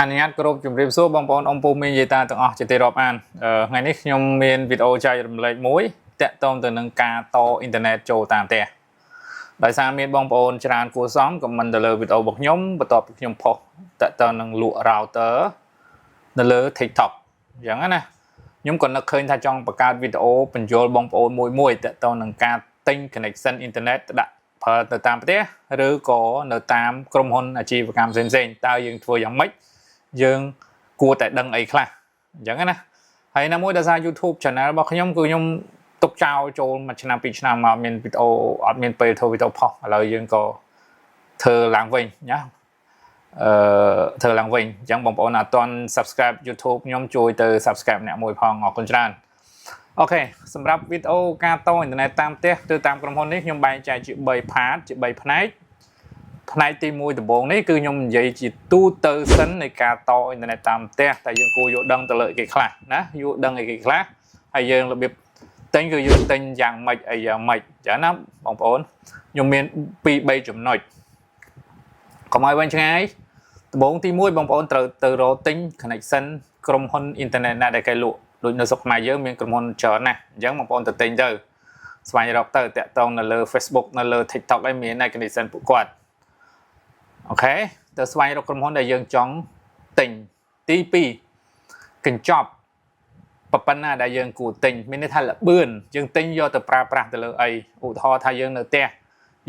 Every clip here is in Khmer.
អនុញ្ញាតគ្រប់ជំរាបសួរបងប្អូនអ៊ំពូមីងយាយតាទាំងអស់ជាទីរាប់អានថ្ងៃនេះខ្ញុំមានវីដេអូចែករំលែកមួយតាក់ទងទៅនឹងការតអ៊ីនធឺណិតចូលតាមផ្ទះដោយសារមានបងប្អូនច្រើនគួរសមខមមិនទៅលើវីដេអូរបស់ខ្ញុំបន្ទាប់ពីខ្ញុំផុសតាក់ទងនឹងលក់ router នៅលើ TikTok អញ្ចឹងណាខ្ញុំក៏នឹកឃើញថាចង់បង្កើតវីដេអូបញ្យល់បងប្អូនមួយតាក់ទងនឹងការទិញ connection អ៊ីនធឺណិតដាក់ប្រើទៅតាមផ្ទះឬក៏នៅតាមក្រុមហ៊ុនអាជីវកម្មផ្សេងៗតើយើងធ្វើយ៉ាងម៉េចយើងគួរតែដឹងអីខ្លះអញ្ចឹងណាហើយណាមួយដោយសារ YouTube channel របស់ខ្ញុំគឺខ្ញុំទុកចោលចូលមួយឆ្នាំពីរឆ្នាំមកមានវីដេអូអត់មានពេលធ្វើវីដេអូផុសឥឡូវយើងក៏ធ្វើឡើងវិញណាធ្វើឡើងវិញអញ្ចឹងបងប្អូនអត់ទាន់ subscribe YouTube ខ្ញុំជួយទៅ subscribe អ្នកមួយផងអរគុណច្រើនអូខេសម្រាប់វីដេអូការតអ៊ីនធឺណិតតាមផ្ទះទៅតាមក្រុមហ៊ុននេះខ្ញុំបែងចែកជា3 part ជា3ផ្នែកផ្នែកទី1ដំបូងនេះគឺខ្ញុំនិយាយជាទូទៅសិននៃការតអ៊ីនធឺណិតតាមផ្ទះតែយើងគួរយកដឹងទៅលើគេខ្លះណាយកដឹងអីគេខ្លះហើយយើងរបៀបទិញគឺយើងទិញយ៉ាងម៉េចអីយ៉ាងម៉េចចាណាបងប្អូនខ្ញុំមាន2 3ចំណុចកុំឲ្យវែងឆ្ងាយដំបូងទី1បងប្អូនត្រូវទៅរកទិញ connection ក្រុមហ៊ុនអ៊ីនធឺណិតណាដែលគេលក់ដូចនៅស្រុកខ្មែរយើងមានក្រុមហ៊ុនច្រើនណាស់អញ្ចឹងបងប្អូនទៅទិញទៅស្វែងរកទៅតាក់ទងនៅលើ Facebook នៅលើ TikTok ឯមាន connection ពួកគាត់អូខេទៅស្វែងរកក្រុមហ៊ុនដែលយើងចង់ទិញទី2កញ្ចប់ប៉ុណ្ណាដែលយើងគួរទិញមានន័យថាល្បឿនយើងទិញយកទៅប្រើប្រាស់ទៅលើអីឧទាហរណ៍ថាយើងនៅផ្ទះ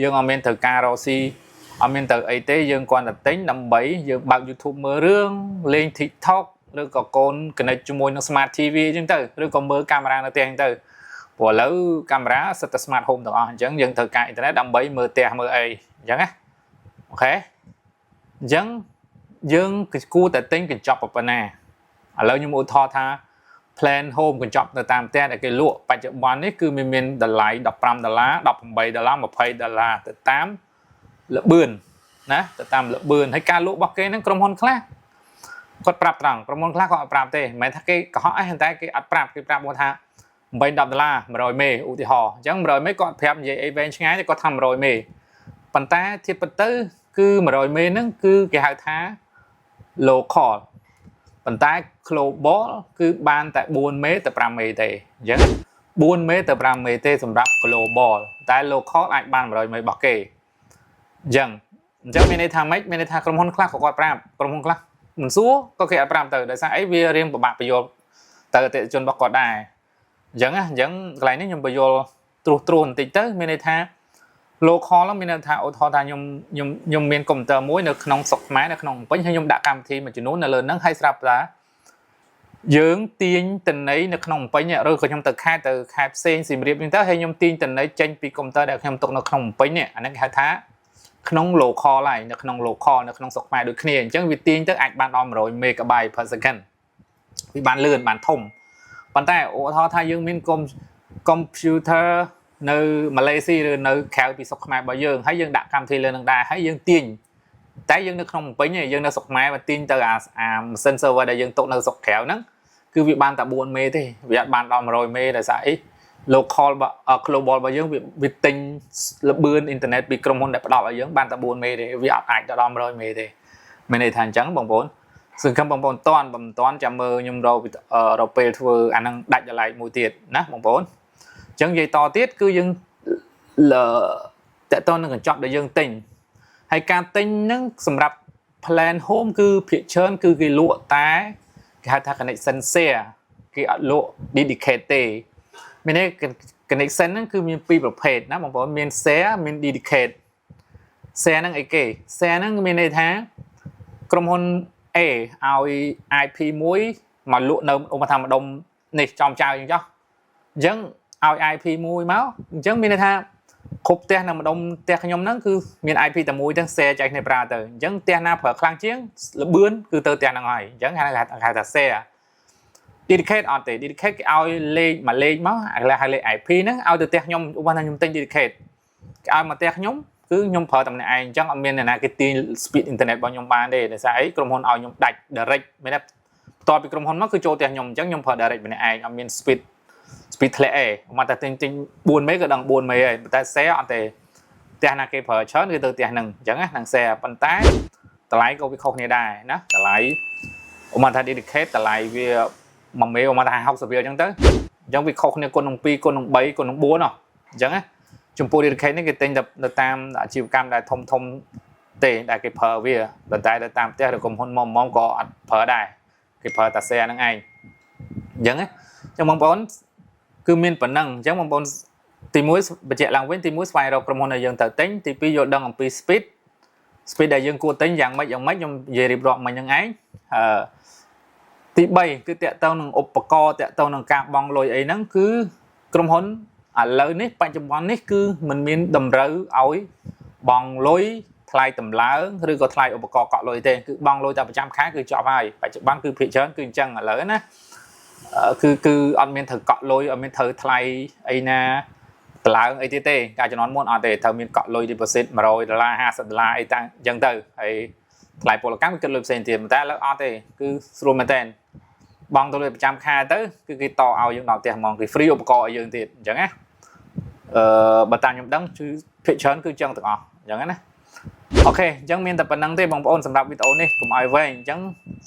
យើងអត់មានត្រូវការរកស៊ីអត់មានទៅអីទេយើងគ្រាន់តែទិញដើម្បីយើងបើក YouTube មើលរឿងលេង TikTok ឬក៏កូន connect ជាមួយនឹង Smart TV អញ្ចឹងទៅឬក៏មើលកាមេរ៉ានៅផ្ទះអញ្ចឹងទៅព្រោះឥឡូវកាមេរ៉ាសិតតែ Smart Home ទាំងអស់អញ្ចឹងយើងត្រូវការអ៊ីនធឺណិតដើម្បីមើលផ្ទះមើលអីអញ្ចឹងណាអូខេអញ្ចឹងយើងគួរតែទិញកញ្ចប់ប៉ុណ្ណាឥឡូវខ្ញុំឧទាហរណ៍ថា plan home កញ្ចប់នៅតាមផ្ទះដែលគេលក់បច្ចុប្បន្ននេះគឺមានតម្លៃ$15 $18 $20ទៅតាមល្បឿនណាទៅតាមល្បឿនហើយការលក់របស់គេហ្នឹងក្រុមហ៊ុនខ្លះគាត់ប្រាប់ត្រង់ក្រុមហ៊ុនខ្លះគាត់អត់ប្រាប់ទេមិនមែនថាគេកុហកអីតែគេអត់ប្រាប់គេប្រាប់មកថា$8 $100មេឧទាហរណ៍អញ្ចឹង100មេគាត់ប្រាប់និយាយអីវែងឆ្ងាយតែគាត់ថា100មេប៉ុន្តែធៀបទៅគឺ100មេហ្នឹងគឺគេហៅថា local ប៉ុន្តែ global គឺបានតែ4មេទៅ5មេទេអញ្ចឹង4មេទៅ5មេទេសម្រាប់ global តែ local អាចបាន100មេរបស់គេអញ្ចឹងមានន័យថាម៉េចមានន័យថាក្រុមហ៊ុនខ្លះក៏គាត់ប្រាប់ក្រុមហ៊ុនខ្លះមិនសួរក៏គេអត់ប្រាប់ទៅដោយសារអីវារៀងពិបាកបញ្យល់ទៅអតិថិជនរបស់គាត់ដែរអញ្ចឹងកន្លែងនេះខ្ញុំបញ្យល់ត្រួសបន្តិចទៅមានន័យថា local មានន័យថាឧទាហរណ៍ថាខ្ញុំមានកុំព្យូទ័រមួយនៅក្នុងស្រុកខ្មែរនៅក្នុងភ្នំពេញហើយខ្ញុំដាក់កម្មវិធីមួយចំនួននៅលើហ្នឹងហើយស្រាប់ថាយើងទាញតន័យនៅក្នុងភ្នំពេញឬក៏ខ្ញុំទៅខេត្តផ្សេងសៀមរាបហ្នឹងទៅហើយខ្ញុំទាញតន័យចេញពីកុំព្យូទ័រដែលខ្ញុំទុកនៅក្នុងភ្នំពេញនេះអាហ្នឹងគេហៅថាក្នុង local ហើយនៅក្នុង local នៅក្នុងស្រុកខ្មែរដូចគ្នាអញ្ចឹងវាទាញទៅអាចបានដល់100 megabyte per second វាបានលឿនបានធំប៉ុន្តែឧទាហរណ៍ថាយើងមានកុំព្យូទ័រនៅម៉ាឡេស៊ីឬនៅក្រៅពីស្រុកខ្មែររបស់យើងហើយយើងដាក់កម្មវិធីលើនឹងដែរហើយយើងទាញតែយើងនៅក្នុងភ្នំពេញយើងនៅស្រុកខ្មែរមកទាញទៅអាម៉ាស៊ីន server ដែលយើងទុកនៅស្រុកក្រៅហ្នឹងគឺវាបានតែ4មេទេវាអត់បានដល់100មេដោយសារអី local global របស់យើងវាទិញល្បឿនអ៊ីនធឺណិតពីក្រុមហ៊ុនដែលផ្ដល់ឲ្យយើងបានតែ4មេទេវាអត់អាចដល់100មេទេមានន័យថាអញ្ចឹងបងប្អូនសង្ឃឹមបងប្អូនមិនតាន់ចាំមើលខ្ញុំរកពេលធ្វើអាហ្នឹងដាច់ដライមួយទៀតណាបងប្អូនអញ្ចឹងនិយាយតទៀតគឺយើងតើតើនឹងកញ្ចប់ដែលយើងទិញហើយការទិញហ្នឹងសម្រាប់ plan home គឺភាគច្រើនគឺគេលក់តែគេហៅថា connection share គេអត់លក់ dedicate ទេមានន័យ connection ហ្នឹងគឺមាន2ប្រភេទណាបងប្អូនមាន share មាន dedicate share ហ្នឹងអីគេ share ហ្នឹងមានន័យថាក្រុមហ៊ុន A ឲ្យ IP មួយមកលក់នៅឧបត្ថម្ភម្ដុំនេះចំចៅអញ្ចឹងអញ្ចឹងឲ្យ IP មួយមកអញ្ចឹងមានន័យថាគ្រប់ផ្ទះនៅម្ដុំផ្ទះខ្ញុំហ្នឹងគឺមាន IP តែមួយទាំង share ចែកគ្នាប្រើទៅអញ្ចឹងផ្ទះណាប្រើខ្លាំងជាងល្បឿនគឺទៅផ្ទះហ្នឹងហើយអញ្ចឹងហៅថា share dedicate អត់ទេ dedicate គេឲ្យលេខមកលេខមកឲ្យលេខ IP ហ្នឹងឲ្យទៅផ្ទះខ្ញុំឧបមាថាខ្ញុំទិញ dedicate គេឲ្យមកផ្ទះខ្ញុំគឺខ្ញុំប្រើតែម្នាក់ឯងអញ្ចឹងអត់មានអ្នកណាគេទាញ speed internet របស់ខ្ញុំបានទេដោយសារអីក្រុមហ៊ុនឲ្យខ្ញុំដាច់ direct មានតែបន្ទាប់ពីក្រុមហ៊ុនមកគឺចូលផ្ទះខ្ញុំអញ្ចឹងខ្ញុំប្រើ direct ម្នាក់ឯងអត់មាន speed ធ្លាក់ឯងមកតែទិញ4មេក៏ដឹង4មេហើយតែ share អត់ទេផ្ទះណាគេប្រើច្រើនគឺទៅផ្ទះហ្នឹងអញ្ចឹងណានឹង share ប៉ុន្តែ តម្លៃក៏វាខុសគ្នាដែរណាតម្លៃឧមាថា dedicate តម្លៃវា1មេឧមាថា60រៀលអញ្ចឹងទៅអញ្ចឹងវាខុសគ្នាគុណនឹង2គុណនឹង3គុណនឹង4អញ្ចឹងណាចំពោះ dedicate នេះគេទិញទៅតាមអាជីវកម្មដែលធំទេដែលគេប្រើវាតែទៅតាមផ្ទះឬក្រុមហ៊ុនមុំក៏អត់ប្រើដែរគេប្រើតែ share ហ្នឹងឯងអញ្ចឹងណាអញ្ចឹងបងប្អូនគឺមានប៉ុណ្ណឹងអញ្ចឹងបងប្អូនទី1បញ្ជាក់ឡើងវិញទី1ស្វែងរកក្រុមហ៊ុនដែលយើងត្រូវទិញទី2យល់ដឹងអំពី speed ដែលយើងគួរទិញយ៉ាងម៉េចខ្ញុំនិយាយរៀបរាប់មិញហ្នឹងឯងទី3គឺតកតងនឹងឧបករណ៍តកតងនឹងការបង់លុយអីហ្នឹងគឺក្រុមហ៊ុនឥឡូវនេះបច្ចុប្បន្ននេះគឺមិនមានតម្រូវឲ្យបង់លុយថ្លៃតម្លើងឬក៏ថ្លៃឧបករណ៍កក់លុយទេគឺបង់លុយតែប្រចាំខែគឺចប់ហើយបច្ចុប្បន្នគឺភាគច្រើនគឺអញ្ចឹងឥឡូវណាគឺអត់មានត្រូវកក់លុយអត់មានត្រូវថ្លៃអីណាតម្លើងអីទៀតទេការចំនួនមុនអត់ទេត្រូវមានកក់លុយ deposit $100 $50អីតាំងអញ្ចឹងទៅហើយថ្លៃពលកម្មគឺគិតលុយផ្សេងទៀតតែឥឡូវអត់ទេគឺស្រួលមែនតើបង់ទៅលុយប្រចាំខែទៅគឺគេតឲ្យយើងដល់ផ្ទះហ្មងគេ free ឧបករណ៍ឲ្យយើងទៀតអញ្ចឹងណាបើតាមខ្ញុំដឹងគឺភាគច្រើនគឺអញ្ចឹងទាំងអស់អញ្ចឹងណាអូខេអញ្ចឹងមានតែប៉ុណ្្នឹងទេបងប្អូនសម្រាប់វីដេអូនេះកុំឲ្យវែងអញ្ចឹង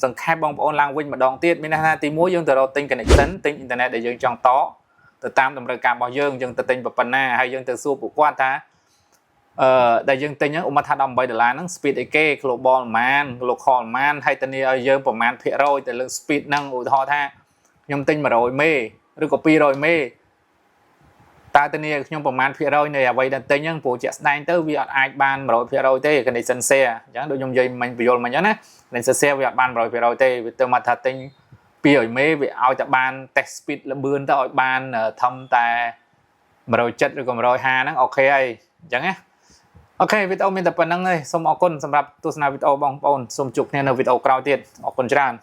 សង្ខេបបងប្អូនឡើងវិញម្ដងទៀតមានន័យថាទី1យើងទៅរកទិញ connection ទិញអ៊ីនធឺណិតដែលយើងចង់តទៅតាមតម្រូវការរបស់យើងទៅទិញប៉ុណ្ណាហើយយើងទៅសួរពួកគាត់ថាដែលយើងទិញហ្នឹងឧបមាថា$18ហ្នឹង speed អីគេ global ប៉ុន្មាន local ប៉ុន្មានហើយធានាឲ្យយើងប្រមាណភាគរយទៅលើ speed ហ្នឹងឧទាហរណ៍ថាខ្ញុំទិញ100មេឬក៏200មេតើធានាខ្ញុំប្រមាណភាគរយនៃអ្វីដែលទិញហ្នឹងព្រោះជាក់ស្ដែងទៅវាអត់អាចបាន100%ទេ condition share អញ្ចឹងដូចខ្ញុំនិយាយមិញបញ្យល់មិញអញ្ចឹងណា condition share វាអត់បាន100%ទេវាទៅមកថាទិញ200មេវាឲ្យតែបាន test speed លឿនទៅឲ្យបានធំតែ170ឬក៏150ហ្នឹងអូខេហើយអញ្ចឹងណាអូខេវីដេអូមានតែប៉ុណ្្នឹងទេសូមអរគុណសម្រាប់ទស្សនាវីដេអូបងប្អូនសូមជួបគ្នានៅវីដេអូក្រោយទៀតអរគុណច្រើន